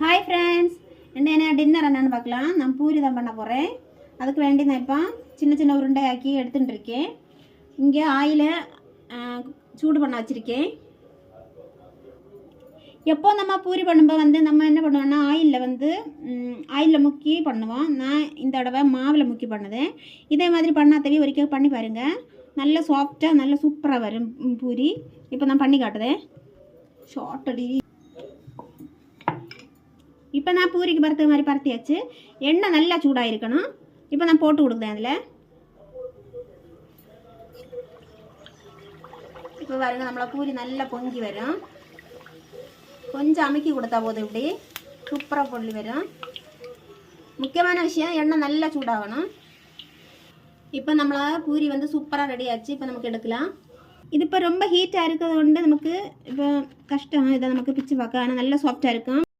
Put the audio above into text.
Hi friends, என்ன dinner என்னென்னு பார்க்கலாம். நான் பூரி தான் பண்ண போகிறேன். அதுக்கு வேண்டி நான் இப்போ சின்ன சின்ன உருண்டையாக்கி எடுத்துகிட்டு இருக்கேன். இங்கே ஆயிலை சூடு பண்ண வச்சுருக்கேன். எப்போ நம்ம பூரி பண்ணும்போது நம்ம என்ன பண்ணுவோம்னா ஆயிலில் முக்கி பண்ணுவோம். நான் இந்த தடவை மாவில் முக்கி பண்ணுதேன். இதே மாதிரி பண்ணாதவே ஒரிக்கல் பண்ணி பாருங்கள். நல்ல சாஃப்டாக நல்ல சூப்பராக வரும் பூரி. இப்போ நான் பண்ணி காட்டுதேன். ஷார்ட்டடி இப்போ நான் பூரிக்கு பருத்து மாதிரி பருத்தியாச்சு. எண்ணெய் நல்லா சூடாக இருக்கணும். இப்போ நான் போட்டு கொடுக்குறேன். அதில் இப்போ பாருங்க, நம்மளை பூரி நல்லா பொங்கி வரும். கொஞ்சம் அமுக்கி கொடுத்தா போதும், இப்படி சூப்பராக பொருளி வரும். முக்கியமான விஷயம், எண்ணெய் நல்லா சூடாகணும். இப்போ நம்மளை பூரி சூப்பராக ரெடி ஆச்சு. இப்போ நமக்கு எடுக்கலாம். இது இப்போ ரொம்ப ஹீட்டாக இருக்கிறது கொண்டு நமக்கு இப்போ கஷ்டம். இதை நமக்கு பிச்சு பார்க்க, ஆனால் நல்லா சாஃப்டாக இருக்கும்.